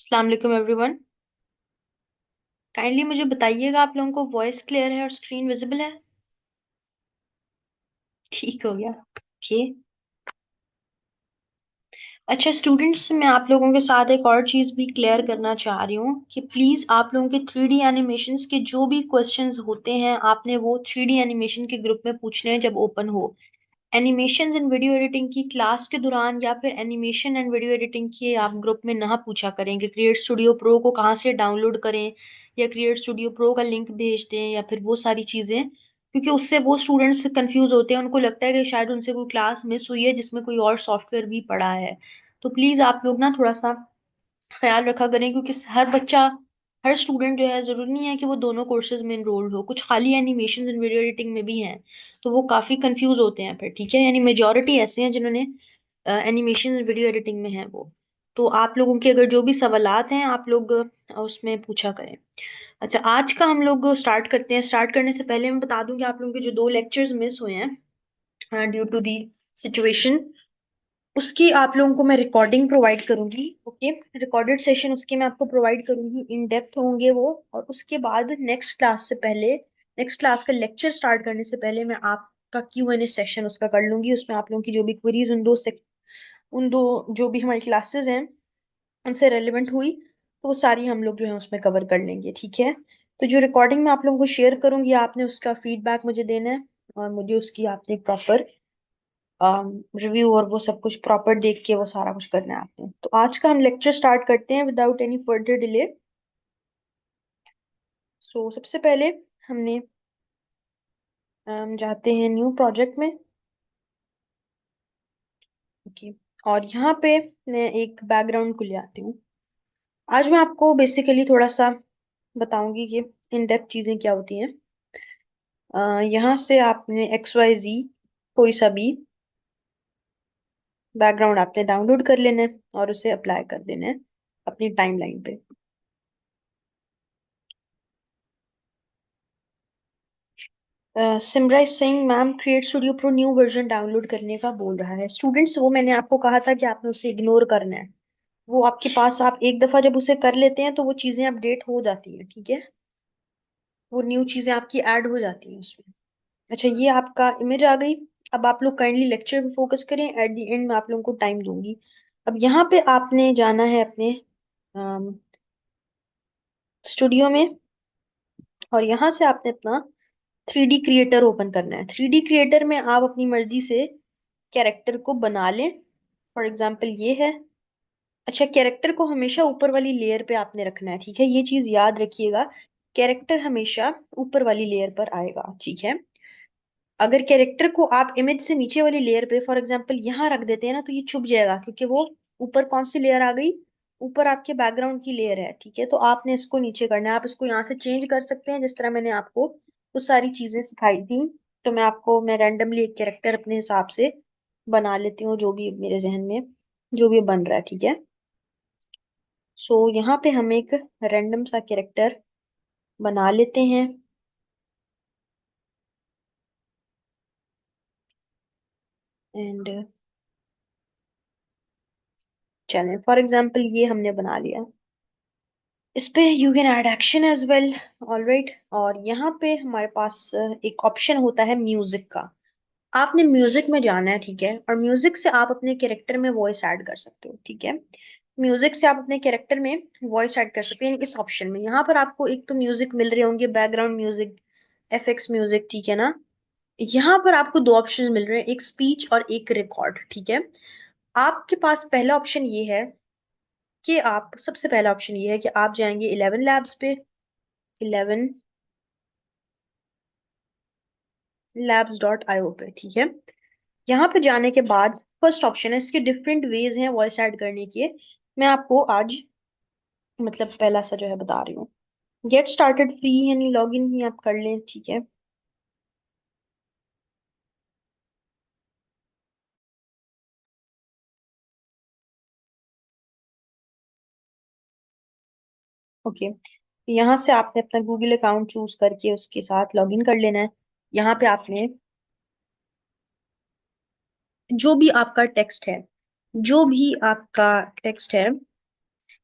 अस्सलाम वालेकुम everyone. Kindly मुझे बताइएगा आप लोगों को वॉइस क्लियर है और स्क्रीन विजिबल है। ठीक हो गया। ओके। अच्छा स्टूडेंट्स, मैं आप लोगों के साथ एक और चीज़ भी क्लियर करना चाह रही हूँ कि प्लीज़ आप लोगों के 3D एनिमेशंस के जो भी क्वेश्चंस होते हैं आपने वो 3D एनिमेशन के ग्रुप में पूछने हैं जब ओपन हो। एनिमेशन एंड वीडियो एडिटिंग की क्लास के दौरान या फिर एनिमेशन एंड वीडियो एडिटिंग की आप ग्रुप में ना पूछा करें कि क्रिएट स्टूडियो प्रो को कहाँ से डाउनलोड करें या क्रिएट स्टूडियो प्रो का लिंक भेज दें या फिर वो सारी चीज़ें, क्योंकि उससे वो स्टूडेंट्स कंफ्यूज होते हैं, उनको लगता है कि शायद उनसे कोई क्लास मिस हुई है जिसमें कोई और सॉफ्टवेयर भी पड़ा है। तो प्लीज़ आप लोग ना थोड़ा सा ख्याल रखा करें, क्योंकि हर बच्चा, हर स्टूडेंट जो है, जरूरी नहीं है कि वो दोनों कोर्सेज में इनरोल्ड हो, कुछ खाली एनिमेशन एंड वीडियो एडिटिंग में भी हैं। तो वो काफी कंफ्यूज होते हैं फिर, ठीक है। यानी मेजोरिटी ऐसे हैं जिन्होंने एनिमेशन एंड वीडियो एडिटिंग में है वो। तो आप लोगों के अगर जो भी सवालात हैं आप लोग उसमें पूछा करें। अच्छा, आज का हम लोग स्टार्ट करते हैं। स्टार्ट करने से पहले मैं बता दूं कि आप लोगों के जो दो लेक्चर्स मिस हुए हैं ड्यू टू दी सिचुएशन, उसकी आप लोगों को मैं रिकॉर्डिंग प्रोवाइड करूंगी। ओके, रिकॉर्डेड सेशन उसके मैं आपको प्रोवाइड करूंगी, इन डेप्थ होंगे वो। और उसके बाद नेक्स्ट क्लास से पहले, नेक्स्ट क्लास का लेक्चर स्टार्ट करने से पहले मैं आपका Q&A सेशन उसका कर लूंगी। उसमें आप लोगों की जो भी क्वेरीज उन दो जो भी हमारी क्लासेस हैं उनसे रेलिवेंट हुई तो वो सारी हम लोग जो है उसमें कवर कर लेंगे, ठीक है। तो जो रिकॉर्डिंग मैं आप लोगों को शेयर करूंगी आपने उसका फीडबैक मुझे देना है, और मुझे उसकी आपने प्रॉपर रिव्यू और वो सब कुछ प्रॉपर देख के वो सारा कुछ करना है आपने। तो आज का हम लेक्चर स्टार्ट करते हैं विदाउट एनी फर्दर डिले। सो सबसे पहले हमने जाते हैं न्यू प्रोजेक्ट में। ओके, और यहाँ पे मैं एक बैकग्राउंड को ले आती हूँ। आज मैं आपको बेसिकली थोड़ा सा बताऊंगी कि इन डेप्थ चीजें क्या होती हैं। यहाँ से आपने XYZ कोई सा भी बैकग्राउंड आपने डाउनलोड कर लेना है और उसे अप्लाई कर देना है अपनी टाइमलाइन पे। Simra Singh ma'am create studio pro new version download करने का बोल रहा है। स्टूडेंट्स, वो मैंने आपको कहा था कि आपने उसे इग्नोर करना है। वो आपके पास, आप एक दफा जब उसे कर लेते हैं तो वो चीजें अपडेट हो जाती हैं, ठीक है। वो न्यू चीजें आपकी ऐड हो जाती हैं उसमें। अच्छा, ये आपका इमेज आ गई। अब आप लोग काइंडली लेक्चर पे फोकस करें, एट द एंड मैं आप लोगों को टाइम दूंगी। अब यहाँ पे आपने जाना है अपने स्टूडियो में, और यहाँ से आपने अपना 3D क्रिएटर ओपन करना है। 3D क्रिएटर में आप अपनी मर्जी से कैरेक्टर को बना लें। फॉर एग्जाम्पल ये है। अच्छा, कैरेक्टर को हमेशा ऊपर वाली लेयर पे आपने रखना है, ठीक है। ये चीज याद रखिएगा, कैरेक्टर हमेशा ऊपर वाली लेयर पर आएगा, ठीक है। अगर कैरेक्टर को आप इमेज से नीचे वाली लेयर पे फॉर एग्जाम्पल यहाँ रख देते हैं ना तो ये छुप जाएगा, क्योंकि वो ऊपर कौन सी लेयर आ गई, ऊपर आपके बैकग्राउंड की लेयर है, ठीक है। तो आपने इसको नीचे करना है। आप इसको यहाँ से चेंज कर सकते हैं जिस तरह मैंने आपको वो सारी चीजें सिखाई थी। तो मैं रैंडमली एक कैरेक्टर अपने हिसाब से बना लेती हूँ, जो भी मेरे जहन में जो भी बन रहा है, ठीक है। सो यहाँ पे हम एक रैंडम सा कैरेक्टर बना लेते हैं। एंड चलें, फॉर एग्जाम्पल ये हमने बना लिया। इस पे you can add action as well. Alright, और यहाँ पे हमारे पास एक ऑप्शन होता है म्यूजिक का। आपने म्यूजिक में जाना है, ठीक है, और म्यूजिक से आप अपने कैरेक्टर में वॉइस ऐड कर सकते हो, ठीक है। म्यूजिक से आप अपने कैरेक्टर में वॉइस ऐड कर सकते हैं इस ऑप्शन में। यहाँ पर आपको एक तो म्यूजिक मिल रहे होंगे, बैकग्राउंड म्यूजिक, FX म्यूजिक, ठीक है ना। यहाँ पर आपको दो ऑप्शन मिल रहे हैं, एक स्पीच और एक रिकॉर्ड, ठीक है। आपके पास पहला ऑप्शन ये है कि आप, सबसे पहला ऑप्शन ये है कि आप जाएंगे 11 लैब्स पे, 11 labs.io पे, ठीक है। यहाँ पे जाने के बाद फर्स्ट ऑप्शन है, इसके डिफरेंट वेज हैं वॉइस ऐड करने के। मैं आपको आज मतलब पहला सा जो है बता रही हूँ। गेट स्टार्टेड फ्री, यानी लॉग इन ही आप कर लें, ठीक है। ओके, यहाँ से आपने अपना गूगल अकाउंट चूज करके उसके साथ लॉग इन कर लेना है। यहाँ पे आपने जो भी आपका टेक्स्ट है, जो भी आपका टेक्स्ट है,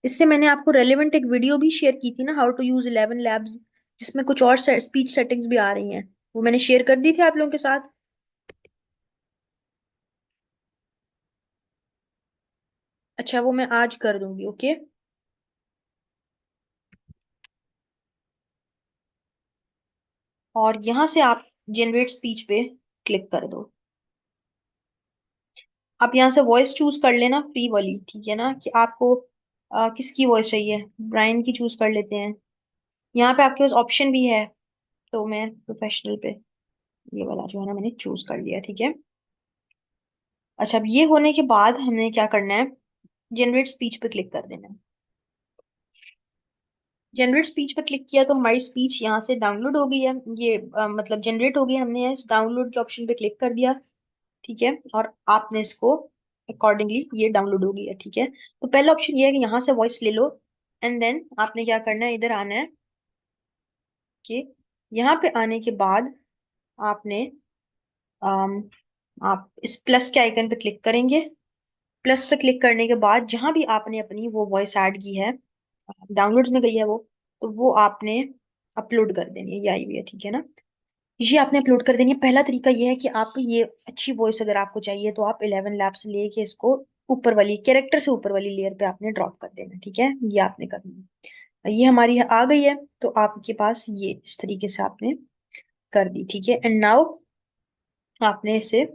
इससे मैंने आपको रेलेवेंट एक वीडियो भी शेयर की थी ना, हाउ टू यूज 11 लैब्स, जिसमें कुछ और स्पीच सेटिंग्स भी आ रही हैं, वो मैंने शेयर कर दी थी आप लोगों के साथ। अच्छा, वो मैं आज कर दूंगी, ओके। और यहाँ से आप जनरेट स्पीच पे क्लिक कर दो। आप यहाँ से वॉइस चूज कर लेना फ्री वाली, ठीक है ना, कि आपको किसकी वॉइस चाहिए। ब्रायन की चूज कर लेते हैं। यहाँ पे आपके पास ऑप्शन भी है, तो मैं प्रोफेशनल पे ये वाला जो है ना मैंने चूज कर लिया, ठीक है। अच्छा, अब ये होने के बाद हमने क्या करना है, जनरेट स्पीच पे क्लिक कर देना है। जनरेट स्पीच पे क्लिक किया तो हमारी स्पीच यहाँ से डाउनलोड हो गई है, ये मतलब जनरेट हो गई। हमने इस डाउनलोड के ऑप्शन पे क्लिक कर दिया, ठीक है, और आपने इसको अकॉर्डिंगली ये डाउनलोड हो गई है, ठीक है। तो पहला ऑप्शन ये है कि यहाँ से वॉइस ले लो, एंड देन आपने क्या करना है, इधर आना है कि यहाँ पे आने के बाद आपने अम, आप इस प्लस के आइकन पे क्लिक करेंगे। प्लस पे क्लिक करने के बाद जहां भी आपने अपनी वो वॉइस ऐड की है, डाउनलोड्स में गई है वो, तो वो आपने अपलोड कर देनी है, ये आई हुई है, ठीक है ना। ये आपने अपलोड कर देनी है। पहला तरीका ये है कि आप ये अच्छी वॉइस अगर आपको चाहिए तो आप 11 लैब से लेके इसको ऊपर वाली कैरेक्टर से ऊपर वाली लेयर पे आपने ड्रॉप कर देना है, ठीक है। ये आपने करना है। ये हमारी आ गई है, तो आपके पास ये इस तरीके से आपने कर दी, ठीक है। एंड नाउ आपने इसे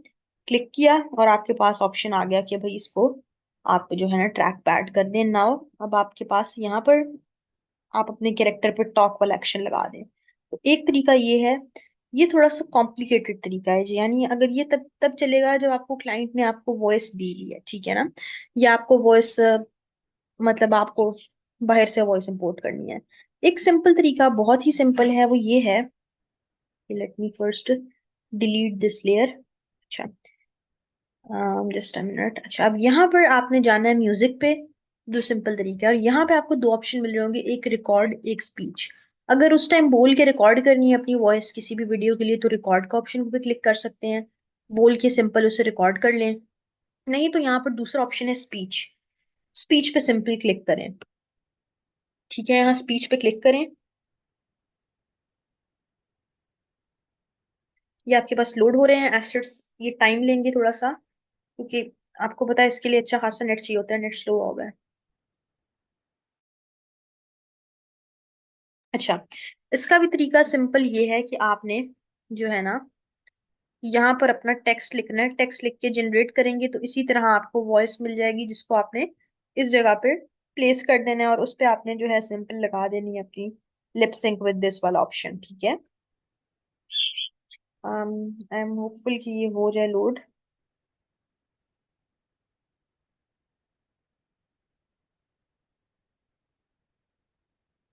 क्लिक किया और आपके पास ऑप्शन आ गया कि भाई इसको आप जो है ना ट्रैक पे ऐड कर दें। नाउ अब आपके पास यहाँ पर आप अपने कैरेक्टर पे टॉक वाला एक्शन लगा दें। तो एक तरीका ये है, ये थोड़ा सा कॉम्प्लिकेटेड तरीका है जी, यानी अगर ये तब तब चलेगा जब आपको क्लाइंट ने आपको वॉइस दी ही है, ठीक है ना, या आपको वॉइस मतलब आपको बाहर से वॉइस इंपोर्ट करनी है। एक सिंपल तरीका, बहुत ही सिंपल है, वो ये है कि let me first delete this layer. अच्छा, जस्ट अ मिनट। अच्छा, अब यहाँ पर आपने जाना है म्यूजिक पे, जो सिंपल तरीका है। और यहाँ पे आपको दो ऑप्शन मिल रहे होंगे, एक रिकॉर्ड, एक स्पीच। अगर उस टाइम बोल के रिकॉर्ड करनी है अपनी वॉइस किसी भी वीडियो के लिए, तो रिकॉर्ड का ऑप्शन पे क्लिक कर सकते हैं, बोल के सिंपल उसे रिकॉर्ड कर लें। नहीं तो यहाँ पर दूसरा ऑप्शन है स्पीच। स्पीच पे सिंपली क्लिक करें, ठीक है। यहाँ स्पीच पे क्लिक करें, ये आपके पास लोड हो रहे हैं एसेट्स। ये टाइम लेंगे थोड़ा सा, क्योंकि आपको पता है इसके लिए अच्छा खासा नेट चाहिए होता है, नेट स्लो हो गया है। अच्छा, इसका भी तरीका सिंपल ये है कि आपने जो है ना यहाँ पर अपना टेक्स्ट लिखना है। टेक्स्ट लिख के जनरेट करेंगे तो इसी तरह आपको वॉइस मिल जाएगी, जिसको आपने इस जगह पे प्लेस कर देना है, और उस पे आपने जो है सिंपल लगा देनी है अपनी लिप सिंक विद दिस वाला ऑप्शन, ठीक है। आई एम होपफुल कि ये हो जाए लोड।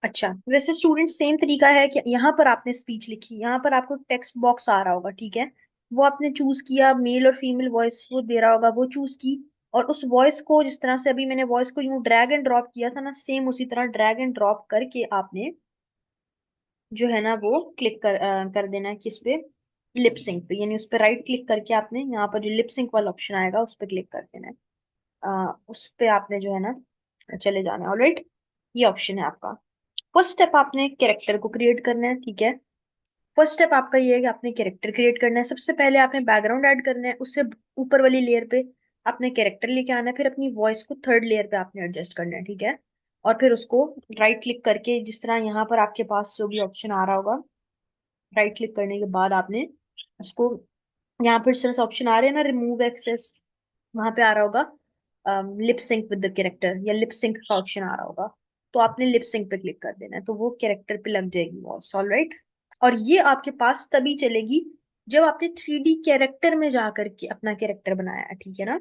अच्छा, वैसे स्टूडेंट सेम तरीका है कि यहाँ पर आपने स्पीच लिखी, यहाँ पर आपको टेक्स्ट बॉक्स आ रहा होगा, ठीक है। वो आपने चूज किया, मेल और फीमेल वॉइस वो दे रहा होगा, वो चूज की। और उस वॉइस को जिस तरह से अभी मैंने वॉइस को यूं ड्रैग एंड ड्रॉप किया था ना, सेम उसी तरह ड्रैग एंड ड्रॉप करके आपने जो है ना वो क्लिक कर देना है किस पे, लिप सिंक पे। यानी उस पर राइट क्लिक करके आपने यहाँ पर जो लिप सिंक वाला ऑप्शन आएगा उस पर क्लिक कर देना है। उस पे आपने जो है ना चले जाना है, ऑलराइट। ये ऑप्शन है आपका। फर्स्ट स्टेप आपने कैरेक्टर को क्रिएट करना है, ठीक है। फर्स्ट स्टेप आपका ये है कि आपने कैरेक्टर क्रिएट करना है। सबसे पहले आपने बैकग्राउंड ऐड करना है, उससे ऊपर वाली लेयर पे आपने कैरेक्टर लेके आना है, फिर अपनी वॉइस को थर्ड लेयर पे आपने एडजस्ट करना है, ठीक है। और फिर उसको राइट क्लिक करके, जिस तरह यहाँ पर आपके पास जो भी ऑप्शन आ रहा होगा, राइट क्लिक करने के बाद आपने उसको, यहाँ पर जिस ऑप्शन आ रहे हैं ना, रिमूव एक्सेस, वहां पे आ रहा होगा lip sync with the character, या लिप सिंक का ऑप्शन आ रहा होगा, तो आपने लिप सिंक पे क्लिक कर देना है, तो वो कैरेक्टर पे लग जाएगी वॉइस, ऑल राइट। और ये आपके पास तभी चलेगी जब आपने 3D कैरेक्टर में जाकर के अपना कैरेक्टर बनाया है, ठीक है ना।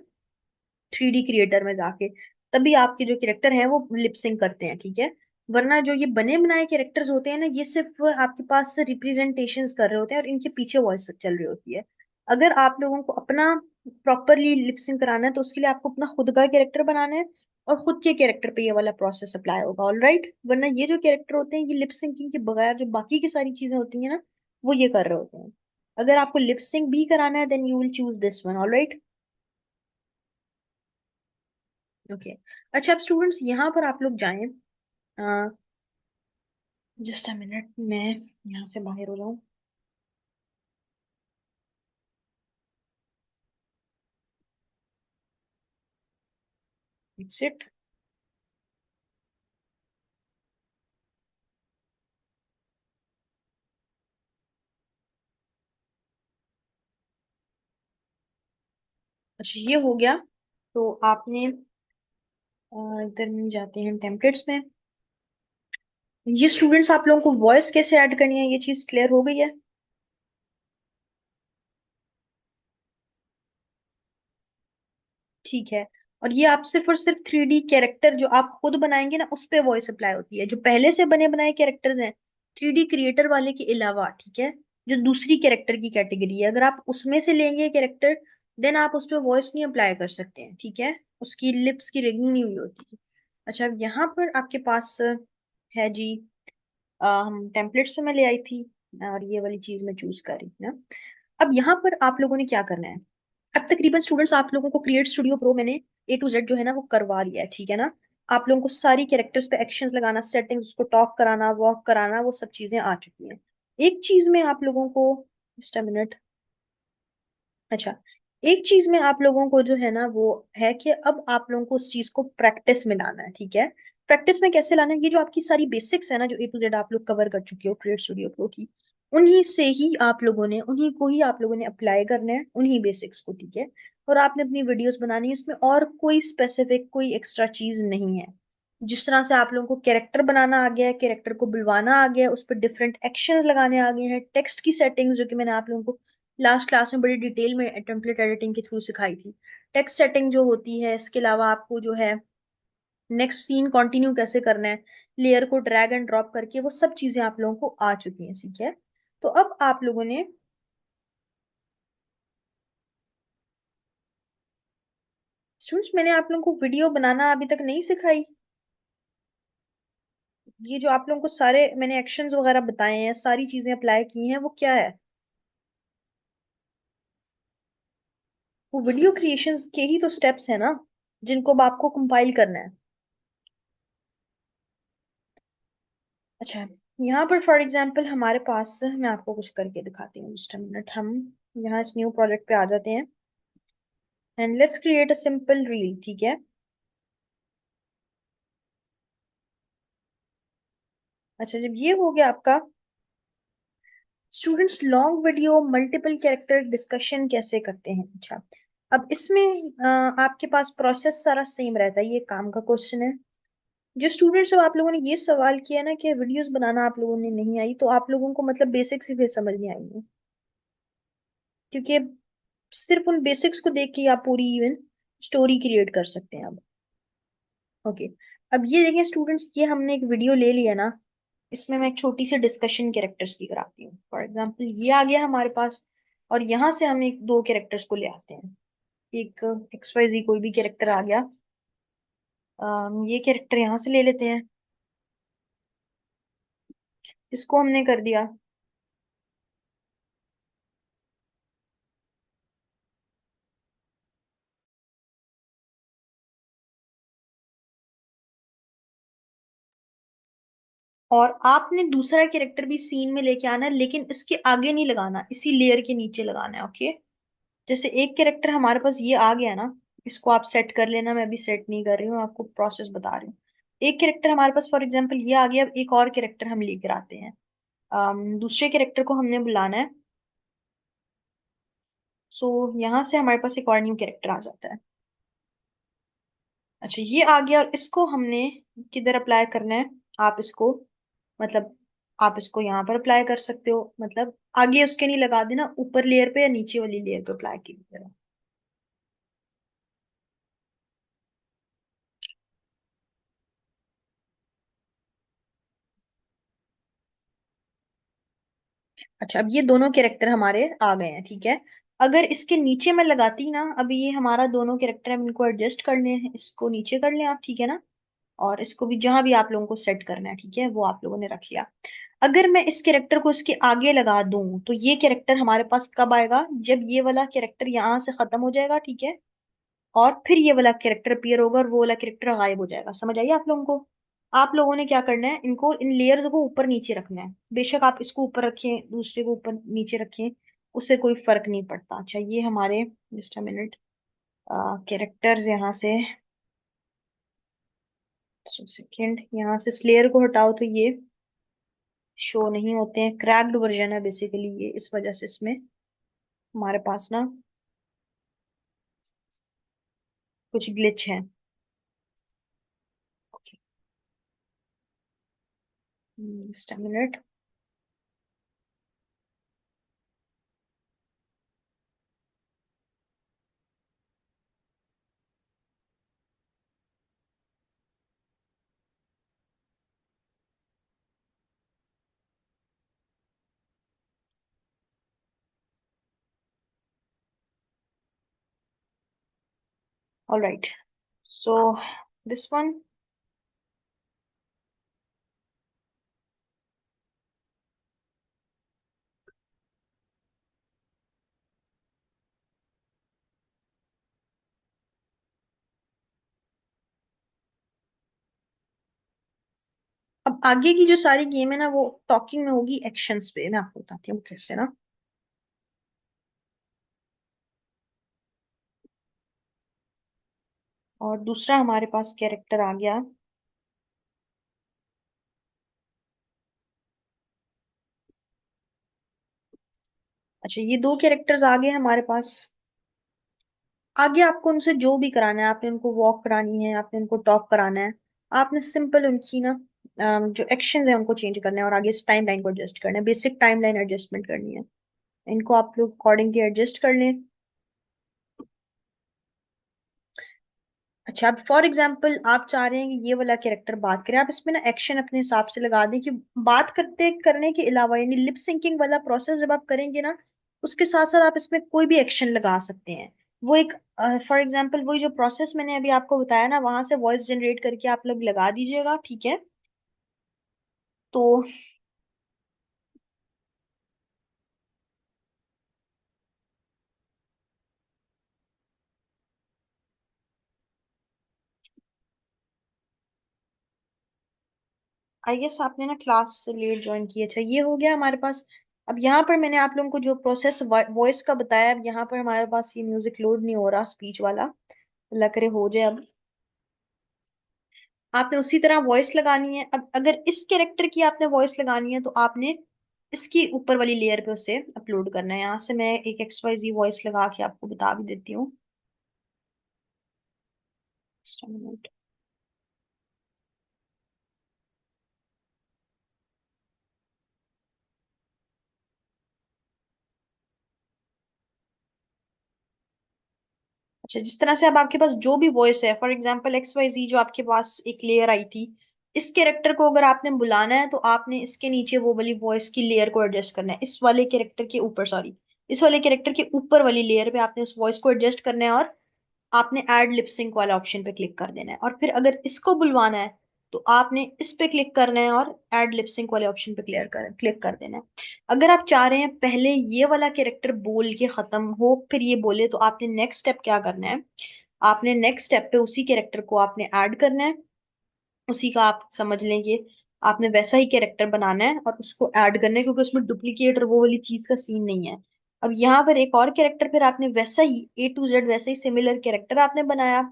3D क्रिएटर में जाके तभी आपके जो कैरेक्टर हैं वो लिप सिंक करते हैं, ठीक है। वरना जो ये बने बनाए कैरेक्टर्स होते हैं ना, ये सिर्फ आपके पास रिप्रेजेंटेशंस कर रहे होते हैं और इनके पीछे वॉइस चल रही होती है। अगर आप लोगों को अपना प्रॉपरली लिप सिंक कराना है तो उसके लिए आपको अपना खुद का कैरेक्टर बनाना है, और खुद के कैरेक्टर पे ये वाला प्रोसेस अप्लाई होगा, ऑल राइट। वरना ये जो कैरेक्टर होते हैं ये लिप सिंकिंग के बगैर जो बाकी की सारी चीजें होती हैं ना, वो ये कर रहे होते हैं। अगर आपको लिप सिंक भी कराना है then you will choose this one, all right. Okay. अच्छा, अब स्टूडेंट्स यहाँ पर आप लोग जाएं। जस्ट अ मिनट, मैं यहाँ से बाहर हो जाऊं। It's it. अच्छा, ये हो गया। तो आपने इधर में जाते हैं टेम्पलेट्स में। ये स्टूडेंट्स आप लोगों को वॉइस कैसे ऐड करनी है, ये चीज क्लियर हो गई है? ठीक है। और ये आप सिर्फ और सिर्फ 3D कैरेक्टर जो आप खुद बनाएंगे ना, उस पे वॉइस अप्लाई होती है। जो पहले से बने बनाए कैरेक्टर्स हैं 3D क्रिएटर वाले के अलावा, ठीक है, जो दूसरी कैरेक्टर की कैटेगरी है, अगर आप उसमें से लेंगे कैरेक्टर, देन आप उस पे वॉइस नहीं अप्लाई कर सकते हैं, ठीक है। उसकी लिप्स की रिगिंग नहीं हुई होती। अच्छा, अब यहाँ पर आपके पास है जी, हम टेम्पलेट्स पे मैं ले आई थी, और ये वाली चीज मैं चूज कर रही हूँ ना। अब यहाँ पर आप लोगों ने क्या करना है? अब तकरीबन स्टूडेंट्स आप लोगों को क्रिएट स्टूडियो प्रो मैंने A to Z जो है ना वो करवा लिया है, ठीक है ना। आप लोगों को सारी कैरेक्टर्स पे एक्शंस लगाना, सेटिंग्स, उसको टॉक कराना, वॉक कराना, वो सब चीजें आ चुकी हैं। एक चीज में आप लोगों को, जस्ट अ मिनट। अच्छा, एक चीज में आप लोगों को जो है ना वो है कि अब आप लोगों को उस चीज को प्रैक्टिस में लाना है, ठीक है। प्रैक्टिस में कैसे लाना है? ये जो आपकी सारी बेसिक्स है ना, जो A to Z आप लोग कवर कर चुके हो क्रिएट स्टूडियो प्रो की, उन्हीं से ही आप लोगों ने, उन्हीं को ही आप लोगों ने अप्लाई करना है, उन्हीं बेसिक्स को, ठीक है। और आपने अपनी वीडियोस बनानी है, इसमें और कोई स्पेसिफिक कोई एक्स्ट्रा चीज नहीं है। जिस तरह से आप लोगों को कैरेक्टर बनाना आ गया है, कैरेक्टर को बुलवाना आ गया है, उस पर डिफरेंट एक्शंस लगाने आ गए हैं, टेक्स्ट की सेटिंग्स जो कि मैंने आप लोगों को लास्ट क्लास में बड़ी डिटेल में टेम्पलेट एडिटिंग के थ्रू सिखाई थी, टेक्स्ट सेटिंग जो होती है, इसके अलावा आपको जो है नेक्स्ट सीन कंटिन्यू कैसे करना है, लेयर को ड्रैग एंड ड्रॉप करके, वो सब चीजें आप लोगों को आ चुकी हैं, ठीक है। तो अब आप लोगों ने, स्टूडेंट्स मैंने आप लोगों को वीडियो बनाना अभी तक नहीं सिखाई। ये जो आप लोगों को सारे मैंने एक्शंस वगैरह बताए हैं, सारी चीजें अप्लाई की हैं, वो क्या है? वो वीडियो क्रिएशंस के ही तो स्टेप्स है ना, जिनको अब आपको कंपाइल करना है। अच्छा, यहाँ पर फॉर एग्जांपल हमारे पास, मैं आपको कुछ करके दिखाती हूँ, जस्ट अ मिनट। हम यहाँ इस न्यू प्रोजेक्ट पे आ जाते हैं and let's create a simple reel, ठीक है। अच्छा, जब ये हो गया आपका, students long video multiple character discussion कैसे करते हैं? अच्छा, अब इसमें आपके पास प्रोसेस सारा सेम रहता है, ये काम का क्वेश्चन है। जो स्टूडेंट्स, अब आप लोगों ने ये सवाल किया ना कि वीडियोस बनाना आप लोगों ने नहीं आई, तो आप लोगों को मतलब बेसिक्स ही फिर समझ नहीं आएंगे, क्योंकि सिर्फ उन बेसिक्स को देख के आप पूरी इवन स्टोरी क्रिएट कर सकते हैं अब। ओके। अब ये देखें स्टूडेंट्स, ये हमने एक वीडियो ले लिया ना, इसमें मैं एक छोटी सी डिस्कशन कैरेक्टर्स की कराती हूँ। फॉर एग्जांपल ये आ गया हमारे पास, और यहाँ से हम एक दो कैरेक्टर्स को ले आते हैं। एक XYZ कोई भी कैरेक्टर आ गया। ये कैरेक्टर यहाँ से ले लेते हैं, इसको हमने कर दिया। और आपने दूसरा कैरेक्टर भी सीन में लेके आना है, लेकिन इसके आगे नहीं लगाना, इसी लेयर के नीचे लगाना है, ओके। जैसे एक कैरेक्टर हमारे पास ये आ गया ना, इसको आप सेट कर लेना, मैं अभी सेट नहीं कर रही हूँ, आपको प्रोसेस बता रही हूँ। एक कैरेक्टर हमारे पास फॉर एग्जांपल ये आ गया, अब एक और कैरेक्टर हम लेकर आते हैं। दूसरे कैरेक्टर को हमने बुलाना है। सो यहाँ से हमारे पास एक और न्यू कैरेक्टर आ जाता है। अच्छा, ये आ गया, और इसको हमने किधर अप्लाई करना है? आप इसको, मतलब आप इसको यहाँ पर अप्लाई कर सकते हो, मतलब आगे उसके नहीं लगा देना, ऊपर लेयर पे या नीचे वाली लेयर पे अप्लाई कीजिएगा। अच्छा, अब ये दोनों कैरेक्टर हमारे आ गए हैं, ठीक है। अगर इसके नीचे मैं लगाती ना, अभी ये हमारा दोनों कैरेक्टर है, इनको एडजस्ट करने हैं, इसको नीचे कर लें आप, ठीक है ना। और इसको भी जहां भी आप लोगों को सेट करना है, ठीक है, वो आप लोगों ने रख लिया। अगर मैं इस कैरेक्टर को इसके आगे लगा दूं, तो ये कैरेक्टर हमारे पास कब आएगा? जब ये वाला कैरेक्टर यहाँ से खत्म हो जाएगा, ठीक है, और फिर ये वाला कैरेक्टर अपीयर होगा और वो वाला कैरेक्टर गायब हो जाएगा। समझ आइए आप लोगों को? आप लोगों ने क्या करना है, इनको इन लेयर्स को ऊपर नीचे रखना है। बेशक आप इसको ऊपर रखें, दूसरे को ऊपर नीचे रखें, उससे कोई फर्क नहीं पड़ता। अच्छा ये हमारे, जस्ट अ मिनट, कैरेक्टर्स यहाँ से, सेकेंड, यहाँ से स्लेयर को हटाओ तो ये शो नहीं होते हैं। क्रैक्ड वर्जन है बेसिकली ये, इस वजह से इसमें हमारे पास ना कुछ ग्लिच है। Just a minute. Alright, so this one. अब आगे की जो सारी गेम है ना वो टॉकिंग में होगी, एक्शंस पे मैं आपको बताती हूँ कैसे ना। और दूसरा हमारे पास कैरेक्टर आ गया। अच्छा ये दो कैरेक्टर्स आ गए हमारे पास। आगे आपको उनसे जो भी कराना है, आपने उनको वॉक करानी है, आपने उनको टॉक कराना है, आपने सिंपल उनकी ना जो एक्शंस है उनको चेंज करना है और आगे इस टाइम लाइन को एडजस्ट करना है। बेसिक टाइम लाइन एडजस्टमेंट करनी है, इनको आप लोग अकॉर्डिंगली एडजस्ट कर लें। अच्छा अब फॉर एग्जाम्पल आप चाह रहे हैं कि ये वाला कैरेक्टर बात करे, आप इसमें ना एक्शन अपने हिसाब से लगा दें कि बात करते करने के अलावा, यानी लिप सिंकिंग वाला प्रोसेस जब आप करेंगे ना, उसके साथ साथ आप इसमें कोई भी एक्शन लगा सकते हैं। वो एक, फॉर एग्जाम्पल वही जो प्रोसेस मैंने अभी आपको बताया ना, वहां से वॉइस जनरेट करके आप लोग लगा दीजिएगा, ठीक है? तो आई गेस आपने ना क्लास लेट ज्वाइन की है। अच्छा ये हो गया हमारे पास। अब यहाँ पर मैंने आप लोगों को जो प्रोसेस वॉइस का बताया, अब यहाँ पर हमारे पास ये म्यूजिक लोड नहीं हो रहा स्पीच वाला, अल्लाह करे हो जाए अब। आपने उसी तरह वॉइस लगानी है। अब अगर इस कैरेक्टर की आपने वॉइस लगानी है तो आपने इसकी ऊपर वाली लेयर पे उसे अपलोड करना है। यहाँ से मैं एक XYZ वॉइस लगा के आपको बता भी देती हूँ। Just a minute। अच्छा जिस तरह से अब आपके पास जो भी वॉइस है, फॉर एग्जांपल XYZ जो आपके पास एक लेयर आई थी, इस कैरेक्टर को अगर आपने बुलाना है तो आपने इसके नीचे वो वाली वॉइस की लेयर को एडजस्ट करना है। इस वाले कैरेक्टर के ऊपर, सॉरी, इस वाले कैरेक्टर के ऊपर वाली लेयर पे आपने उस वॉइस को एडजस्ट करना है और आपने ऐड लिपसिंक वाला ऑप्शन पे क्लिक कर देना है। और फिर अगर इसको बुलवाना है तो आपने इस पे क्लिक करना है और ऐड लिपसिंक वाले ऑप्शन पे क्लिक कर देना है। अगर आप चाह रहे हैं पहले ये वाला कैरेक्टर बोल के खत्म हो फिर ये बोले, तो आपने नेक्स्ट स्टेप क्या करना है, आपने नेक्स्ट स्टेप पे उसी कैरेक्टर को आपने ऐड करना है। उसी का आप समझ लेंगे, आपने वैसा ही कैरेक्टर बनाना है और उसको ऐड करना है, क्योंकि उसमें डुप्लीकेट और वो वाली चीज का सीन नहीं है। अब यहाँ पर एक और कैरेक्टर, फिर आपने वैसा ही A to Z वैसा ही सिमिलर कैरेक्टर आपने बनाया,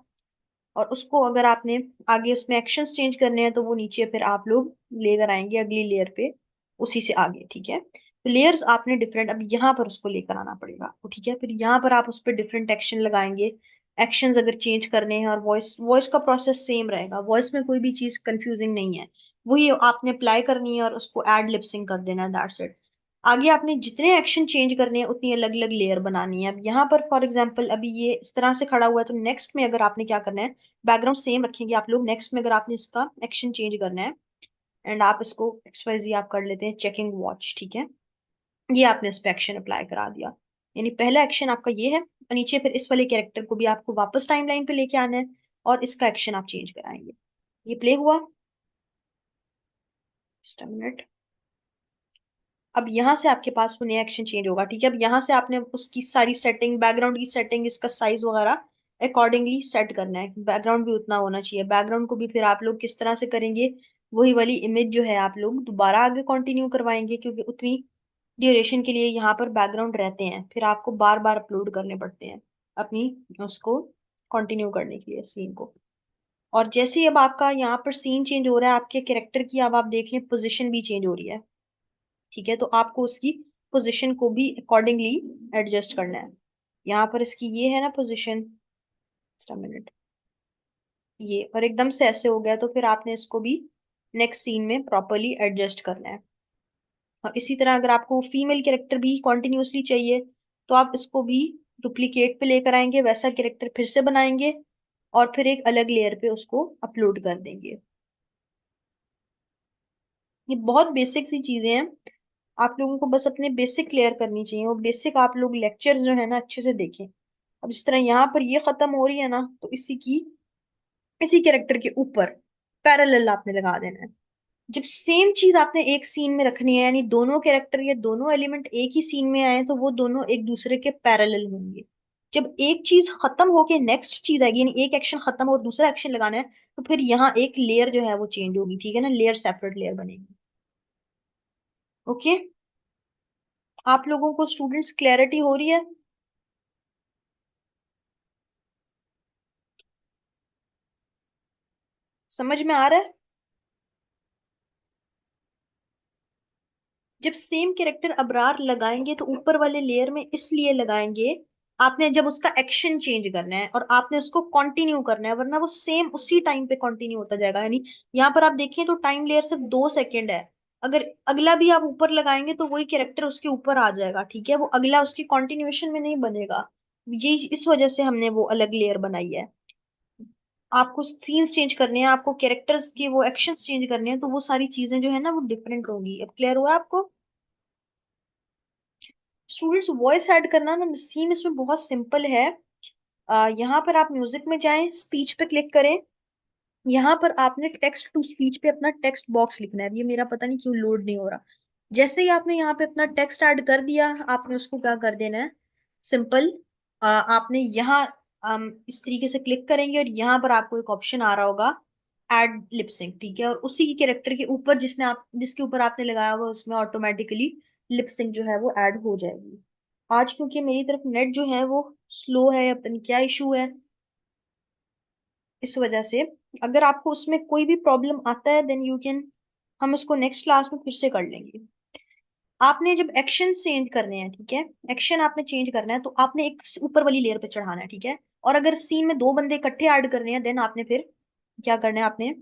और उसको अगर आपने आगे उसमें एक्शंस चेंज करने हैं तो वो नीचे फिर आप लोग लेकर आएंगे अगली लेयर पे, उसी से आगे, ठीक है? तो लेयर्स आपने डिफरेंट, अब यहाँ पर उसको लेकर आना पड़ेगा आपको, ठीक है? फिर यहाँ पर आप उस पर डिफरेंट एक्शन लगाएंगे। एक्शंस अगर चेंज करने हैं, और वॉइस वॉइस का प्रोसेस सेम रहेगा, वॉइस में कोई भी चीज कंफ्यूजिंग नहीं है। वही आपने अप्लाई करनी है और उसको एड लिपसिंग कर देना है, दैट्स इट। आगे आपने जितने एक्शन चेंज करने हैं उतनी अलग अलग लेयर बनानी है। अब यहाँ पर फॉर एग्जांपल अभी ये इस तरह से खड़ा हुआ है, तो नेक्स्ट में अगर आपने क्या करना है, बैकग्राउंड सेम रखेंगे आप लोग, नेक्स्ट में अगर आपने इसका एक्शन चेंज करना है, एंड आप इसको XYZ आप कर लेते हैं चेकिंग वॉच, ठीक है? ये आपने इस पे एक्शन अप्लाई करा दिया, यानी पहला एक्शन आपका ये है, और नीचे फिर इस वाले कैरेक्टर को भी आपको वापस टाइमलाइन पे लेके आना है और इसका एक्शन आप चेंज कराएंगे। ये प्ले हुआ। Just a minute. अब यहाँ से आपके पास वो नया एक्शन चेंज होगा, ठीक है? अब यहाँ से आपने उसकी सारी सेटिंग, बैकग्राउंड की सेटिंग, इसका साइज वगैरह अकॉर्डिंगली सेट करना है। बैकग्राउंड भी उतना होना चाहिए। बैकग्राउंड को भी फिर आप लोग किस तरह से करेंगे, वही वाली इमेज जो है आप लोग दोबारा आगे कंटिन्यू करवाएंगे, क्योंकि उतनी ड्यूरेशन के लिए यहाँ पर बैकग्राउंड रहते हैं, फिर आपको बार बार अपलोड करने पड़ते हैं अपनी उसको कंटिन्यू करने के लिए सीन को। और जैसे ही अब आपका यहाँ पर सीन चेंज हो रहा है, आपके कैरेक्टर की अब आप देख लें पोजीशन भी चेंज हो रही है, ठीक है, तो आपको उसकी पोजीशन को भी अकॉर्डिंगली एडजस्ट करना है। यहाँ पर इसकी ये है ना पोजीशन, मिनट, ये और एकदम से ऐसे हो गया, तो फिर आपने इसको भी नेक्स्ट सीन में प्रॉपरली एडजस्ट करना है। और इसी तरह अगर आपको फीमेल कैरेक्टर भी कॉन्टिन्यूसली चाहिए, तो आप इसको भी डुप्लीकेट पे लेकर आएंगे, वैसा कैरेक्टर फिर से बनाएंगे और फिर एक अलग लेयर पे उसको अपलोड कर देंगे। ये बहुत बेसिक सी चीजें हैं, आप लोगों को बस अपने बेसिक क्लियर करनी चाहिए। वो बेसिक आप लोग लेक्चर जो है ना अच्छे से देखें। अब इस तरह यहाँ पर ये खत्म हो रही है ना, तो इसी कैरेक्टर के ऊपर पैरेलल आपने लगा देना है। जब सेम चीज आपने एक सीन में रखनी है, यानी दोनों कैरेक्टर या दोनों एलिमेंट एक ही सीन में आए, तो वो दोनों एक दूसरे के पैरेलल होंगे। जब एक चीज खत्म होके नेक्स्ट चीज आएगी, यानी एक एक्शन खत्म और दूसरा एक्शन लगाना है, तो फिर यहाँ एक लेयर जो है वो चेंज होगी, ठीक है ना, लेयर सेपरेट लेयर बनेगी। ओके, आप लोगों को स्टूडेंट्स क्लैरिटी हो रही है? समझ में आ रहा है? जब सेम कैरेक्टर अबरार लगाएंगे तो ऊपर वाले लेयर में इसलिए लगाएंगे, आपने जब उसका एक्शन चेंज करना है और आपने उसको कंटिन्यू करना है, वरना वो सेम उसी टाइम पे कंटिन्यू होता जाएगा। यानी यहाँ पर आप देखें तो टाइम लेयर सिर्फ 2 सेकेंड है। अगर अगला भी आप ऊपर लगाएंगे तो वही कैरेक्टर उसके ऊपर आ जाएगा, ठीक है, वो अगला उसकी कंटिन्यूएशन में नहीं बनेगा। ये इस वजह से हमने वो अलग लेयर बनाई है। आपको सीन्स चेंज करने हैं, आपको कैरेक्टर्स के वो एक्शंस चेंज करने हैं, तो वो सारी चीजें जो है ना वो डिफरेंट होंगी। अब क्लियर हुआ आपको? स्टूडेंट्स वॉइस ऐड करना ना सीन इसमें बहुत सिंपल है। यहाँ पर आप म्यूजिक में जाएं, स्पीच पे क्लिक करें। यहाँ पर आपने टेक्स्ट टू स्पीच पे अपना टेक्स्ट बॉक्स लिखना है। ये मेरा पता नहीं क्यों लोड नहीं हो रहा। जैसे ही आपने यहाँ पे अपना टेक्स्ट ऐड कर दिया, आपने उसको क्या कर देना है, सिंपल, आपने यहाँ इस तरीके से क्लिक करेंगे और यहाँ पर आपको एक ऑप्शन आ रहा होगा एड लिपसिंग, ठीक है, और उसी की कैरेक्टर के ऊपर जिसके ऊपर आपने लगाया होगा उसमें ऑटोमेटिकली लिपसिंग जो है वो ऐड हो जाएगी। आज क्योंकि मेरी तरफ नेट जो है वो स्लो है, या पता नहीं क्या इशू है, इस वजह से अगर आपको उसमें कोई भी प्रॉब्लम आता है देन यू कैन, हम उसको नेक्स्ट क्लास में फिर से कर लेंगे। आपने जब एक्शन चेंज करने हैं, ठीक है, एक्शन आपने चेंज करना है, तो आपने एक ऊपर वाली लेयर पे चढ़ाना है, ठीक है। और अगर सीन में दो बंदे इकट्ठे ऐड करने हैं, देन आपने फिर क्या करना है, आपने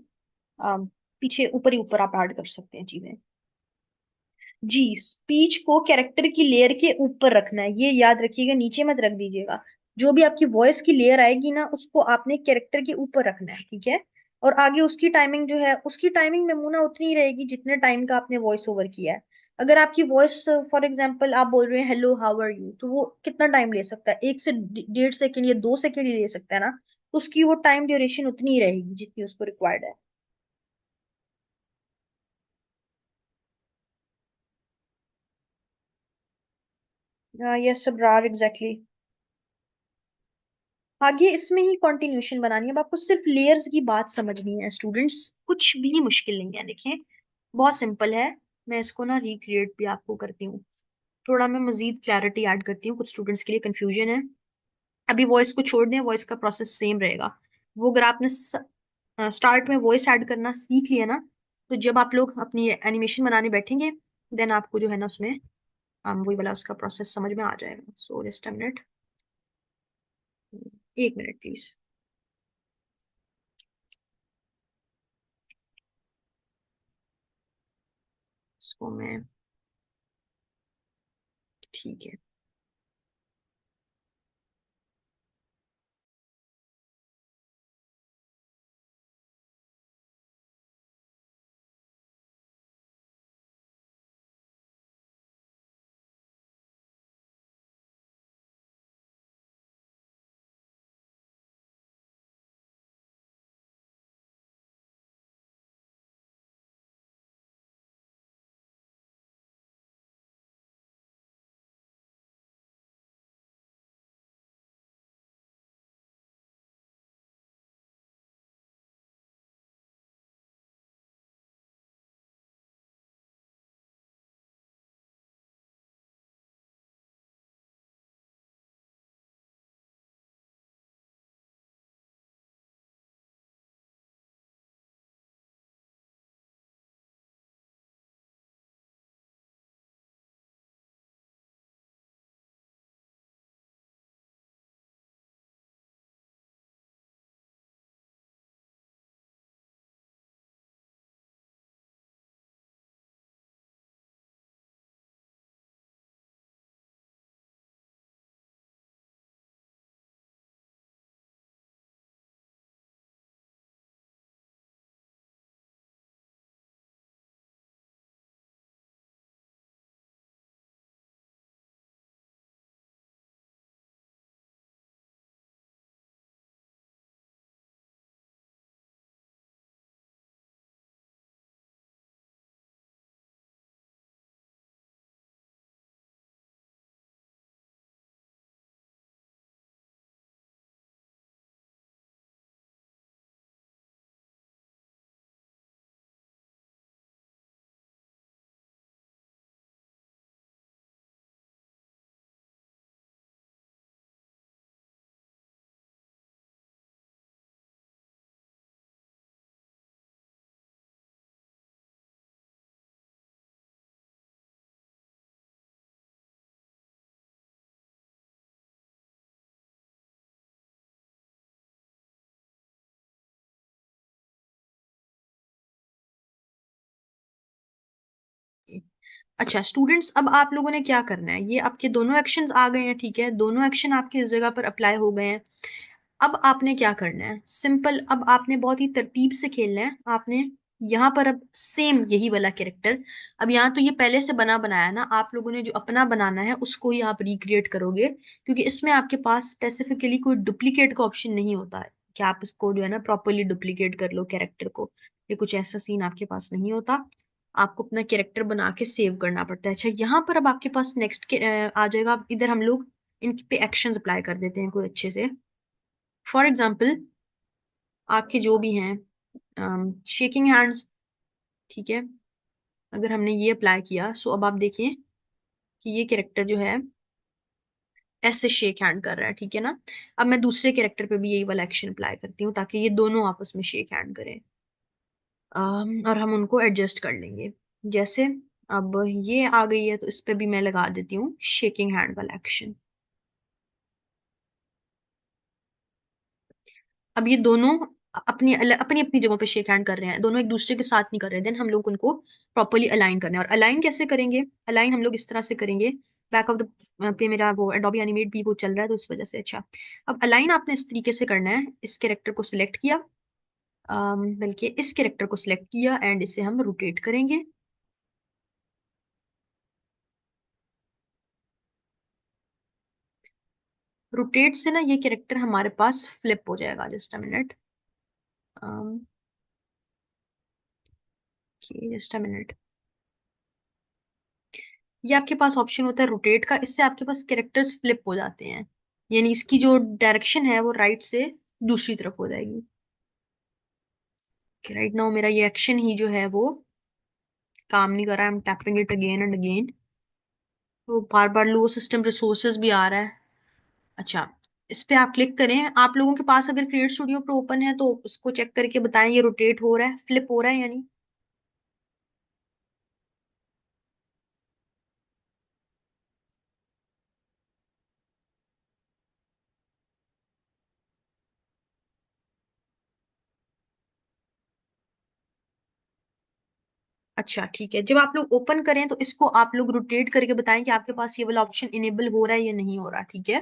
पीछे ऊपर ही ऊपर आप ऐड कर सकते हैं चीजें। जी, स्पीच को कैरेक्टर की लेयर के ऊपर रखना है, ये याद रखिएगा, नीचे मत रख दीजिएगा। जो भी आपकी वॉइस की लेयर आएगी ना, उसको आपने कैरेक्टर के ऊपर रखना है, ठीक है। और आगे उसकी टाइमिंग जो है, उसकी टाइमिंग नमूना उतनी ही रहेगी जितने टाइम का आपने वॉइस ओवर किया है। अगर आपकी वॉइस फॉर एग्जाम्पल आप बोल रहे हैं हेलो हाउ आर यू, तो वो कितना टाइम ले सकता है, 1 से 1.5 सेकेंड या 2 सेकेंड ही ले सकता है ना, तो उसकी वो टाइम ड्यूरेशन उतनी ही रहेगी जितनी उसको रिक्वायर्ड है। Yes Sabrar, exactly. आगे इसमें ही कंटिन्यूशन बनानी है। अब आपको सिर्फ लेयर्स की बात समझनी है स्टूडेंट्स, कुछ भी मुश्किल नहीं है, देखिए बहुत सिंपल है। मैं इसको ना रिक्रिएट भी आपको करती हूँ, थोड़ा मैं मजीद क्लैरिटी ऐड करती हूँ, कुछ स्टूडेंट्स के लिए कंफ्यूजन है। अभी वॉइस को छोड़ दें, वॉइस का प्रोसेस सेम रहेगा। वो अगर आपने स्टार्ट में वॉइस ऐड करना सीख लिया ना, तो जब आप लोग अपनी एनिमेशन बनाने बैठेंगे, देन आपको जो है ना उसमें वही वाला उसका प्रोसेस समझ में आ जाएगा। So just a minute, 1 minute please. इसको मैं, ठीक है। अच्छा स्टूडेंट्स, अब आप लोगों ने क्या करना है, ये आपके दोनों एक्शंस आ गए हैं, ठीक है, दोनों एक्शन आपके इस जगह पर अप्लाई हो गए हैं। अब आपने क्या करना है, सिंपल, अब आपने बहुत ही तरतीब से खेलना है। आपने यहाँ पर अब सेम यही वाला कैरेक्टर, अब यहाँ तो ये पहले से बना बनाया ना, आप लोगों ने जो अपना बनाना है उसको ही आप रिक्रिएट करोगे, क्योंकि इसमें आपके पास स्पेसिफिकली कोई डुप्लीकेट का ऑप्शन नहीं होता है कि आप इसको जो है ना प्रॉपरली डुप्लीकेट कर लो कैरेक्टर को, ये कुछ ऐसा सीन आपके पास नहीं होता। आपको अपना कैरेक्टर बना के सेव करना पड़ता है। अच्छा यहाँ पर अब आपके पास नेक्स्ट के आ जाएगा, अब इधर हम लोग इन पे एक्शंस अप्लाई कर देते हैं कोई अच्छे से। फॉर एग्जाम्पल आपके जो भी हैं शेकिंग हैंड्स, ठीक है, अगर हमने ये अप्लाई किया, सो अब आप देखिए कि ये कैरेक्टर जो है ऐसे शेक हैंड कर रहा है, ठीक है ना। अब मैं दूसरे कैरेक्टर पे भी यही वाला एक्शन अप्लाई करती हूँ ताकि ये दोनों आपस में शेक हैंड करें। और हम उनको एडजस्ट कर लेंगे जैसे, अब ये आ गई है तो इस पे भी मैं लगा देती हूँ शेकिंग हैंड वाला एक्शन। अब ये दोनों अपनी अपनी अपनी जगहों पे शेक हैंड कर रहे हैं, दोनों एक दूसरे के साथ नहीं कर रहे, देन हम लोग उनको प्रॉपरली अलाइन करना है। और अलाइन कैसे करेंगे, अलाइन हम लोग इस तरह से करेंगे, बैक ऑफ द पे मेरा वो एडोबी एनिमेट भी वो चल रहा है तो इस वजह से। अच्छा अब अलाइन आपने इस तरीके से करना है, इस कैरेक्टर को सिलेक्ट किया, बल्कि इस कैरेक्टर को सिलेक्ट किया एंड इसे हम रोटेट करेंगे। रोटेट से ना ये कैरेक्टर हमारे पास फ्लिप हो जाएगा, just a minute, just a minute. ये आपके पास ऑप्शन होता है रोटेट का, इससे आपके पास कैरेक्टर्स फ्लिप हो जाते हैं, यानी इसकी जो डायरेक्शन है वो राइट से दूसरी तरफ हो जाएगी। राइट नाउ मेरा ये एक्शन ही जो है वो काम नहीं कर रहा है, I am tapping it again and again, तो बार बार लो सिस्टम रिसोर्सेज भी आ रहा है। अच्छा इस पे आप क्लिक करें, आप लोगों के पास अगर क्रिएट स्टूडियो प्रो ओपन है तो उसको चेक करके बताएं ये रोटेट हो रहा है, फ्लिप हो रहा है यानी। अच्छा ठीक है, जब आप लोग ओपन करें तो इसको आप लोग रोटेट करके बताएं कि आपके पास ये वाला ऑप्शन इनेबल हो रहा है या नहीं हो रहा, ठीक है।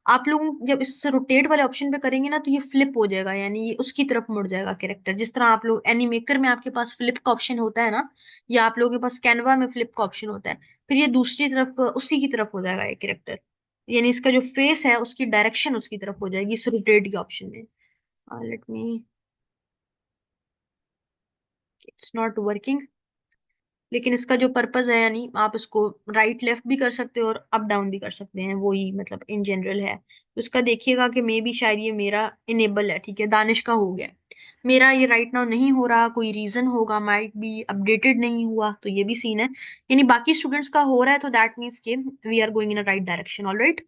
आप लोग जब इस रोटेट वाले ऑप्शन पे करेंगे ना तो ये फ्लिप हो जाएगा, यानी ये उसकी तरफ मुड़ जाएगा कैरेक्टर, जिस तरह आप लोग एनीमेकर में आपके पास फ्लिप का ऑप्शन होता है ना, या आप लोगों के पास कैनवा में फ्लिप का ऑप्शन होता है, फिर ये दूसरी तरफ उसी की तरफ हो जाएगा ये कैरेक्टर, यानी इसका जो फेस है उसकी डायरेक्शन उसकी तरफ हो जाएगी इस रोटेट के ऑप्शन में। Let me, it's not working, लेकिन इसका जो पर्पज है, यानी आप इसको राइट लेफ्ट भी कर सकते हो और अप डाउन भी कर सकते हैं, वो ही मतलब इन जनरल है। तो इसका देखिएगा कि मे बी शायद ये मेरा इनेबल है, ठीक है, दानिश का हो गया, मेरा ये राइट नाउ नहीं हो रहा, कोई रीजन होगा, माइट बी अपडेटेड नहीं हुआ, तो ये भी सीन है। यानी बाकी स्टूडेंट्स का हो रहा है तो दैट मीन्स के we are going in a right direction, alright.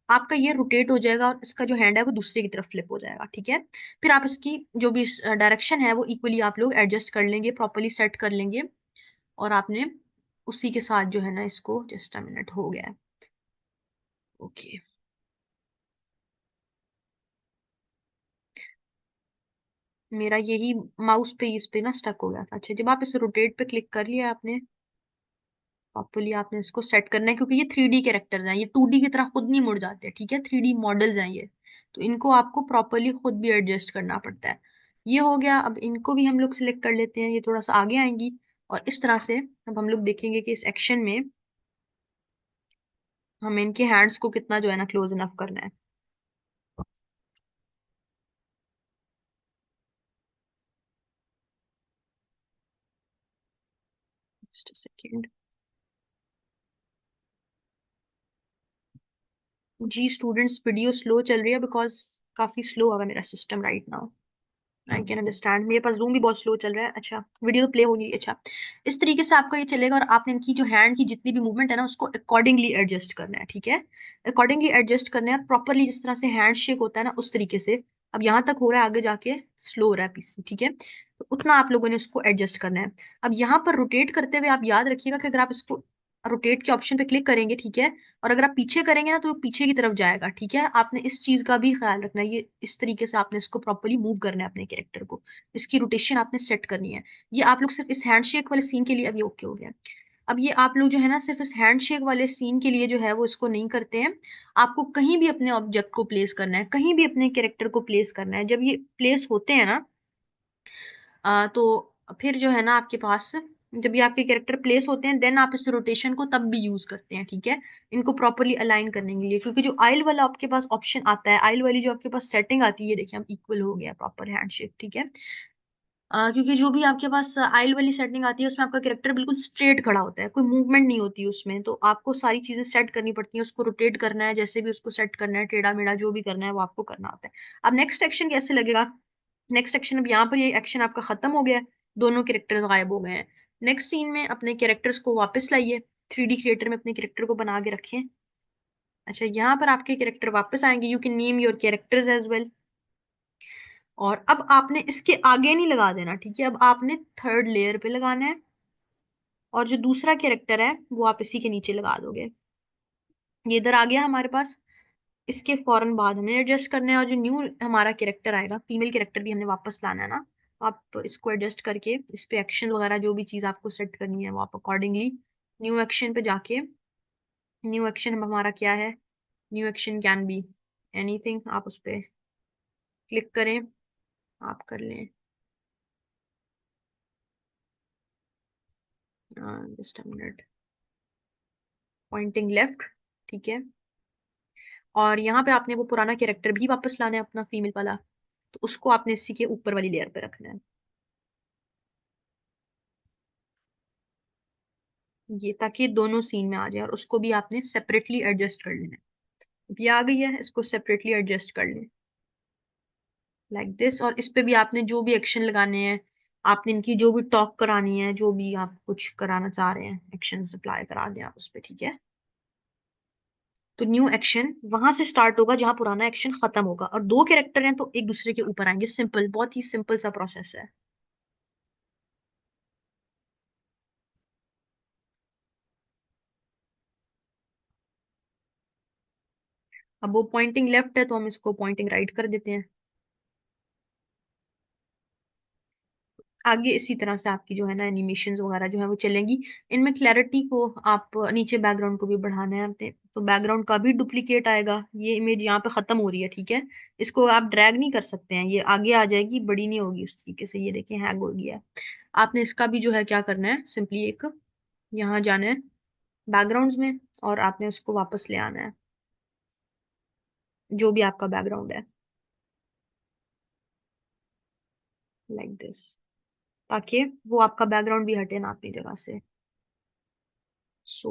आपका ये रोटेट हो जाएगा और इसका जो हैंड है वो दूसरे की तरफ फ्लिप हो जाएगा, ठीक है। फिर आप इसकी जो भी डायरेक्शन है वो इक्वली आप लोग एडजस्ट कर लेंगे, प्रॉपरली सेट कर लेंगे, और आपने उसी के साथ जो है ना इसको, जस्ट अ मिनट, हो गया है, ओके। मेरा यही माउस पे इस पे ना स्टक हो गया था। अच्छा जब आप इसे रोटेट पे क्लिक कर लिया आपने, प्रॉपरली आपने इसको सेट करना है, क्योंकि ये 3D कैरेक्टर्स हैं, ये 2D की तरह खुद नहीं मुड़ जाते, ठीक है, 3D मॉडल्स हैं ये, तो इनको आपको प्रॉपरली खुद भी एडजस्ट करना पड़ता है। ये हो गया, अब इनको भी हम लोग सिलेक्ट कर लेते हैं, ये थोड़ा सा आगे आएंगी, और इस तरह से अब हम लोग देखेंगे कि इस एक्शन में हमें इनके हैंड्स को कितना जो है ना क्लोज इनफ करना है। Just a second. जी स्टूडेंट्स वीडियो स्लो चल रही है बिकॉज काफी स्लो हुआ मेरा system right now, I can understand, मेरे पास रूम भी बहुत स्लो चल रहा है। अच्छा वीडियो प्ले होगी, अच्छा इस तरीके से आपका ये चलेगा, और आपने इनकी जो हैंड की जितनी भी मूवमेंट है ना उसको अकॉर्डिंगली एडजस्ट करना है, ठीक है, अकॉर्डिंगली एडजस्ट करना है प्रॉपरली, जिस तरह से हैंड शेक होता है ना उस तरीके से। अब यहाँ तक हो रहा है, आगे जाके स्लो हो रहा है पीसी, ठीक है, तो उतना आप लोगों ने उसको एडजस्ट करना है। अब यहाँ पर रोटेट करते हुए आप याद रखिएगा कि अगर आप इसको रोटेट के ऑप्शन पे क्लिक करेंगे, ठीक है, और अगर आप पीछे करेंगे ना तो वो पीछे की तरफ जाएगा, ठीक है, आपने इस चीज का भी ख्याल रखना है, ये इस तरीके से आपने इसको प्रॉपरली मूव करना है अपने कैरेक्टर को, इसकी रोटेशन आपने सेट करनी है। ये आप लोग सिर्फ इस हैंडशेक वाले सीन के लिए अभी ओके हो गया। अब ये आप लोग जो है ना सिर्फ इस हैंडशेक वाले सीन के लिए जो है वो इसको नहीं करते हैं। आपको कहीं भी अपने ऑब्जेक्ट को प्लेस करना है, कहीं भी अपने कैरेक्टर को प्लेस करना है। जब ये प्लेस होते हैं ना तो फिर जो है ना आपके पास, जब ये आपके कैरेक्टर प्लेस होते हैं देन आप इस रोटेशन को तब भी यूज करते हैं, ठीक है, इनको प्रॉपरली अलाइन करने के लिए। क्योंकि जो आइल वाला आपके पास ऑप्शन आता है, आइल वाली जो आपके पास सेटिंग आती है, देखिए हम इक्वल हो गया प्रॉपर हैंडशेक, ठीक है। क्योंकि जो भी आपके पास आइल वाली सेटिंग आती है उसमें आपका कैरेक्टर बिल्कुल स्ट्रेट खड़ा होता है, कोई मूवमेंट नहीं होती उसमें, तो आपको सारी चीजें सेट करनी पड़ती हैं, उसको रोटेट करना है, जैसे भी उसको सेट करना है, टेढ़ा मेढ़ा जो भी करना है वो आपको करना होता है। अब नेक्स्ट एक्शन कैसे लगेगा? नेक्स्ट एक्शन, अब यहाँ पर ये एक्शन आपका खत्म हो गया है, दोनों कैरेक्टर्स गायब हो गए हैं। नेक्स्ट सीन में अपने कैरेक्टर्स को वापस लाइए, 3D क्रिएटर में अपने कैरेक्टर को बना के रखें। अच्छा, यहाँ पर आपके कैरेक्टर वापस आएंगे, you can name your characters as well. और अब आपने इसके आगे नहीं लगा देना, ठीक है, अब आपने थर्ड लेयर पे लगाना है, और जो दूसरा कैरेक्टर है वो आप इसी के नीचे लगा दोगे। ये इधर आ गया हमारे पास। इसके फौरन बाद हमें एडजस्ट करना है, और जो न्यू हमारा कैरेक्टर आएगा, फीमेल कैरेक्टर भी हमने वापस लाना है ना, आप इसको एडजस्ट करके इस पे एक्शन वगैरह जो भी चीज आपको सेट करनी है वो आप अकॉर्डिंगली न्यू एक्शन पे जाके, न्यू एक्शन हमारा क्या है, new action can be anything, आप उस पे क्लिक करें, आप कर लें just a minute, pointing left, ठीक है। और यहाँ पे आपने वो पुराना कैरेक्टर भी वापस लाना है अपना फीमेल वाला, तो उसको आपने इसी के ऊपर वाली लेयर पे रखना है, ये ताकि दोनों सीन में आ जाए, और उसको भी आपने सेपरेटली एडजस्ट कर लेना है। अब ये आ गई है, इसको सेपरेटली एडजस्ट कर लें लाइक दिस। और इस पे भी आपने जो भी एक्शन लगाने हैं, आपने इनकी जो भी टॉक करानी है, जो भी आप कुछ कराना चाह रहे हैं एक्शन अप्लाई करा दें आप उस पे, ठीक है। तो न्यू एक्शन वहां से स्टार्ट होगा जहां पुराना एक्शन खत्म होगा, और दो कैरेक्टर हैं तो एक दूसरे के ऊपर आएंगे, सिंपल, बहुत ही सिंपल सा प्रोसेस है। अब वो पॉइंटिंग लेफ्ट है तो हम इसको पॉइंटिंग राइट कर देते हैं। आगे इसी तरह से आपकी जो है ना एनिमेशंस वगैरह जो है वो चलेंगी। इनमें क्लैरिटी को आप नीचे बैकग्राउंड को भी बढ़ाना है आपने, तो बैकग्राउंड का भी डुप्लीकेट आएगा, ये इमेज यहाँ पे खत्म हो रही है, ठीक है। इसको आप ड्रैग नहीं कर सकते हैं, ये आगे आ जाएगी, बड़ी नहीं होगी उस तरीके से, ये देखिए हैंग हो गया है। आपने इसका भी जो है क्या करना है, सिंपली एक यहाँ जाना है बैकग्राउंड्स में, और आपने उसको वापस ले आना है, जो भी आपका बैकग्राउंड है, लाइक दिस, ताकि वो आपका बैकग्राउंड भी हटे ना अपनी जगह से। सो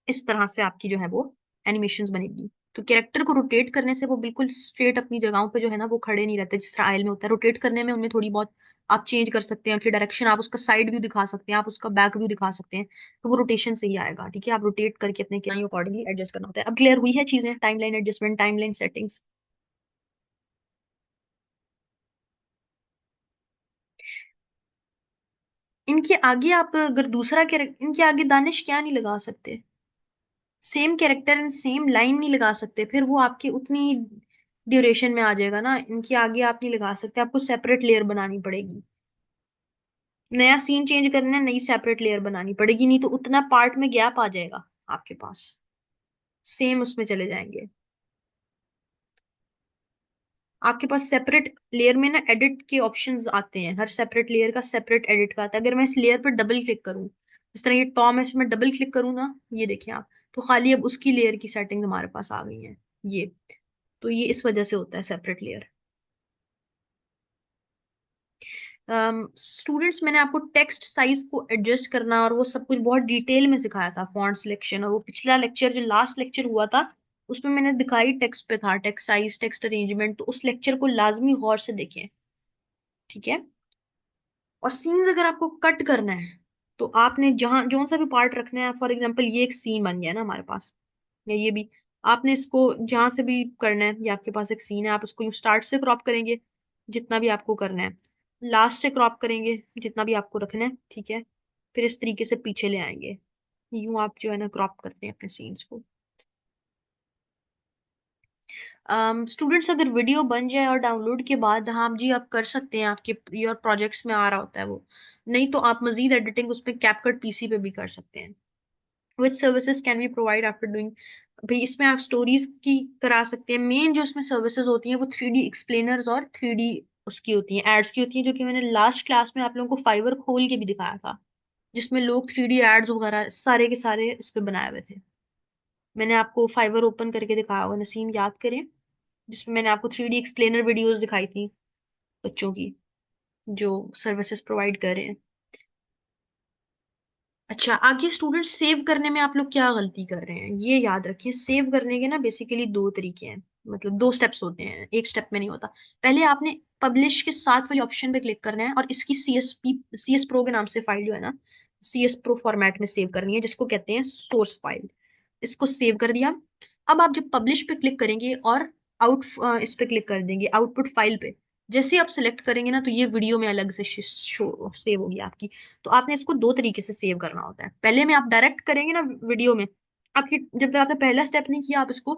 इस तरह से आपकी जो है वो एनिमेशंस बनेगी। तो कैरेक्टर को रोटेट करने से वो बिल्कुल स्ट्रेट अपनी जगहों पे जो है ना वो खड़े नहीं रहते, जिस तरह आयल में होता है। रोटेट करने में उनमें थोड़ी बहुत आप चेंज कर सकते हैं उनकी डायरेक्शन, आप उसका साइड व्यू दिखा सकते हैं, आप उसका बैक व्यू दिखा सकते हैं, तो वो रोटेशन से ही आएगा, ठीक है। आप रोटेट करके अपने अकॉर्डिंगली एडजस्ट करना होता है। अब क्लियर हुई है चीजें, टाइमलाइन एडजस्टमेंट, टाइमलाइन सेटिंग्स। इनके आगे आप अगर दूसरा कैरेक्टर, इनके आगे दानिश क्या नहीं लगा सकते, same character and same line नहीं लगा सकते, फिर वो आपकी उतनी ड्यूरेशन में आ जाएगा ना। इनके आगे आप नहीं लगा सकते, आपको सेपरेट लेयर बनानी पड़ेगी, नया सीन चेंज करना है, नई सेपरेट लेयर बनानी पड़ेगी, नहीं तो उतना पार्ट में गैप आ जाएगा आपके पास, सेम उसमें चले जाएंगे। आपके पास सेपरेट लेयर में ना एडिट के ऑप्शंस आते हैं, हर सेपरेट लेयर का सेपरेट एडिट का आता है। अगर मैं इस लेयर पर डबल क्लिक करूं, जिस तरह ये टॉम है, इसमें डबल क्लिक करूँ ना, ये देखिए आप, तो खाली अब उसकी लेयर की सेटिंग हमारे पास आ गई है, ये, तो ये इस वजह से होता है सेपरेट लेयर। स्टूडेंट्स, मैंने आपको टेक्स्ट साइज को एडजस्ट करना और वो सब कुछ बहुत डिटेल में सिखाया था, फॉन्ट सिलेक्शन, और वो पिछला लेक्चर जो लास्ट लेक्चर हुआ था उसमें मैंने दिखाई टेक्स्ट पे था, टेक्स्ट साइज, टेक्स्ट अरेंजमेंट, तो उस लेक्चर को लाजमी गौर से देखें, ठीक है। और सीन्स अगर आपको कट करना है तो आपने जहां जो सा भी पार्ट रखना है, फॉर एग्जाम्पल ये एक सीन बन गया ना हमारे पास, या ये भी, आपने इसको जहां से भी करना है, ये आपके पास एक सीन है, आप इसको स्टार्ट से क्रॉप करेंगे जितना भी आपको करना है, लास्ट से क्रॉप करेंगे जितना भी आपको रखना है, ठीक है, फिर इस तरीके से पीछे ले आएंगे। यूं आप जो है ना क्रॉप करते हैं अपने सीन्स को। स्टूडेंट्स अगर वीडियो बन जाए और डाउनलोड के बाद, हाँ जी आप कर सकते हैं, आपके योर प्रोजेक्ट्स में आ रहा होता है वो, नहीं तो आप मजीद एडिटिंग उसमें कैपकट पीसी पे भी कर सकते हैं। Which services can be provide after doing, भाई इसमें आप स्टोरीज की करा सकते हैं। मेन जो इसमें सर्विसेज होती हैं वो 3D एक्सप्लेनर्स और 3D उसकी होती हैं, एड्स की होती हैं, जो कि मैंने लास्ट क्लास में आप लोगों को फाइवर खोल के भी दिखाया था, जिसमें लोग 3D एड्स वगैरह सारे के सारे इस पे बनाए हुए थे। मैंने आपको फाइवर ओपन करके दिखाया होगा, नसीम याद करें, जिसमें मैंने आपको 3D एक्सप्लेनर वीडियोस दिखाई थी बच्चों की, जो सर्विसेज प्रोवाइड कर रहे हैं। अच्छा, आगे स्टूडेंट सेव करने में आप लोग क्या गलती कर रहे हैं, ये याद रखिए। सेव करने के ना बेसिकली दो तरीके हैं, मतलब दो स्टेप्स होते हैं, एक स्टेप में नहीं होता। पहले आपने पब्लिश के साथ वाले ऑप्शन पे क्लिक करना है और इसकी CS प्रो के नाम से फाइल जो है ना, CS प्रो फॉर्मेट में सेव करनी है, जिसको कहते हैं सोर्स फाइल। इसको सेव कर दिया। अब आप जब पब्लिश पे क्लिक करेंगे और आउट इस पे क्लिक कर देंगे आउटपुट फाइल पे, जैसे ही आप सिलेक्ट करेंगे ना, तो ये वीडियो में अलग से शो सेव होगी आपकी। तो आपने इसको दो तरीके से सेव करना होता है। पहले में आप डायरेक्ट करेंगे ना वीडियो में, आपकी जब तक आपने पहला स्टेप नहीं किया, आप इसको